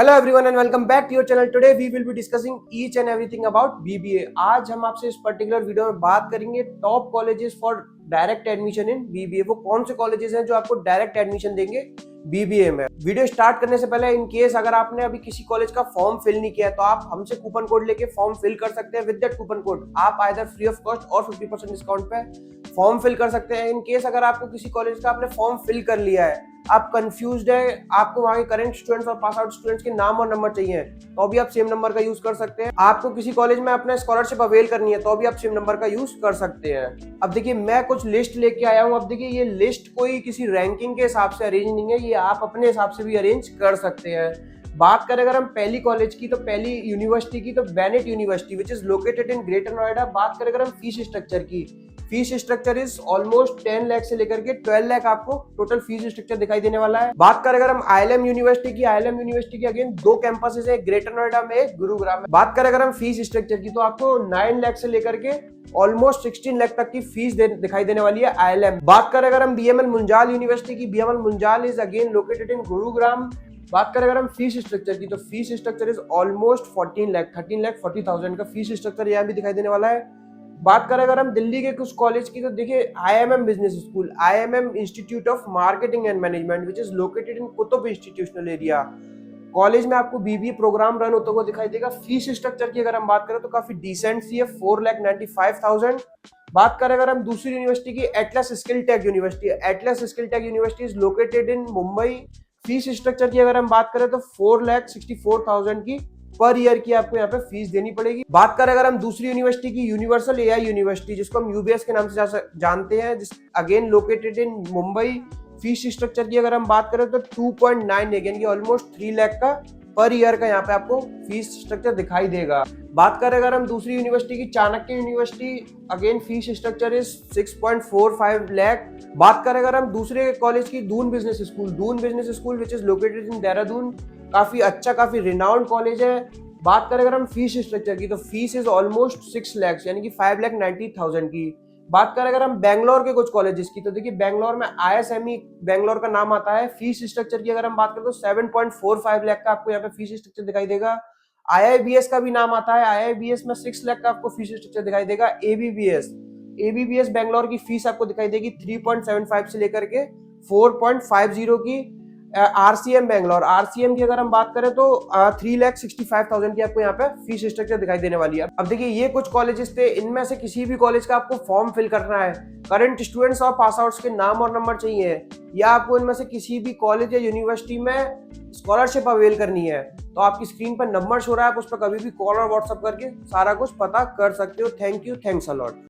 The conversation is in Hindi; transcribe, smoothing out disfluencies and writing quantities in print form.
Hello everyone and welcome back to your channel. Today we will be discussing each and everything about BBA. आज हम आपसे इस पर्टिकुलर वीडियो में बात करेंगे top colleges for direct admission in BBA. वो कौन से कॉलेजेस हैं जो आपको डायरेक्ट एडमिशन देंगे बीबीए में। वीडियो स्टार्ट करने से पहले इन केस अगर आपने अभी किसी कॉलेज का फॉर्म फिल नहीं किया है तो आप हमसे कूपन कोड लेके फॉर्म फिल कर सकते हैं। विद दैट कूपन कोड आप आइदर फ्री ऑफ कॉस्ट और 50% डिस्काउंट पे फॉर्म फिल कर सकते हैं। इन केस अगर आपको किसी कॉलेज का आपने फॉर्म फिल कर लिया है, आप कंफ्यूज्ड है, आपको वहां के करंट स्टूडेंट्स और पास आउट स्टूडेंट्स के नाम और नंबर चाहिए तो भी आप सेम नंबर का यूज कर सकते हैं। आपको किसी कॉलेज में अपना स्कॉलरशिप अवेल करनी है तो भी आप सेम नंबर का यूज कर सकते हैं। अब देखिए मैं कुछ लिस्ट लेके आया हूँ। अब देखिए ये लिस्ट कोई किसी रैंकिंग के हिसाब से अरेंज नहीं है, ये आप अपने हिसाब से भी अरेंज कर सकते हैं। बात करें अगर हम पहली कॉलेज की तो पहली यूनिवर्सिटी की तो Bennett university which is located in greater Noida. बात करें अगर हम फीस स्ट्रक्चर की, fees structure is almost 10 lakh से लेकर के 12 लाख आपको टोटल फीस स्ट्रक्चर दिखाई देने वाला है। बात करें अगर हम आईएलएम यूनिवर्सिटी की, आईएलएम यूनिवर्सिटी की अगेन दो कैंपसेस है, ग्रेटर नोएडा में, गुरुग्राम में। बात करें अगर हम फीस स्ट्रक्चर की तो आपको 9 लाख से लेकर के ऑलमोस्ट 16 लाख तक की फीस दिखाई देने वाली है आईएलएम। बात करें अगर हम बीएमएल मुंजाल यूनिवर्सिटी की, BML Munjal is again located in Gurugram. बात करें अगर हम फीस स्ट्रक्चर की तो फीस स्ट्रक्चर इज ऑलमोस्ट 13,40,000 का फीस स्ट्रक्चर यहाँ भी दिखाई देने वाला है। बात करें अगर हम दिल्ली के कुछ कॉलेज की तो देखिए IMM business school, IMM institute of marketing and management which is located in Qutub institutional area. College में आपको बीबीए प्रोग्राम रन होता हुआ दिखाई देगा। फीस स्ट्रक्चर की अगर हम बात करें तो काफी डिसेंट सी है, 4,95,000। बात करें अगर हम दूसरी यूनिवर्सिटी की, Atlas Skill Tech University, Atlas Skill Tech University is located in Mumbai. Fees structure की अगर हम बात करें तो 4,64,000 की पर ईयर की आपको यहाँ पे फीस देनी पड़ेगी। बात करें अगर हम दूसरी यूनिवर्सिटी की, यूनिवर्सल एआई यूनिवर्सिटी जिसको हम यूबीएस के नाम से जानते हैं, जिस again located in Mumbai. Fees structure की अगर हम बात करें तो 2.9 यानी कि ऑलमोस्ट 3 लाख का पर ईयर का यहाँ पे आपको फीस स्ट्रक्चर दिखाई देगा। बात करें अगर हम दूसरी यूनिवर्सिटी की, Chanakya university, again fees structure is 6.45 lakh. बात करें अगर हम दूसरे कॉलेज की, Doon business school, Doon business school which is located इन देहरादून, काफी अच्छा काफी रिनाउंड कॉलेज है। बात करें अगर हम फीस स्ट्रक्चर की तो फीस इज ऑलमोस्ट 6 लाख यानी कि 5,90,000 की। बात करें अगर हम बैंगलोर के कुछ कॉलेजेस की तो देखिए बैंगलोर में आईएसएमई बैंगलोर का नाम आता है। फीस स्ट्रक्चर की अगर हम बात करें तो 7.45 लाख का आपको यहाँ पे फीस स्ट्रक्चर दिखाई देगा। आईआईबीएस का भी नाम आता है, आईआईबीएस में 6 लाख का आपको फीस स्ट्रक्चर दिखाई देगा। एबीबीएस, एबीबीएस बैंगलोर की फीस आपको दिखाई देगी 3.75 से लेकर के 4.50 की। आरसीएम बैंगलोर, आरसीएम की अगर हम बात करें तो 3,65,000 की आपको यहाँ पे फीस स्ट्रक्चर दिखाई देने वाली है। अब देखिए ये कुछ कॉलेजेस थे, इनमें से किसी भी कॉलेज का आपको फॉर्म फिल करना है, करंट स्टूडेंट्स और पास आउट्स के नाम और नंबर चाहिए, या आपको इनमें से किसी भी कॉलेज या यूनिवर्सिटी में स्कॉलरशिप अवेल करनी है तो आपकी स्क्रीन पर नंबर शो रहा है, आप उस पर कभी भी कॉल और व्हाट्सएप करके सारा कुछ पता कर सकते हो। Thank you, thanks a lot.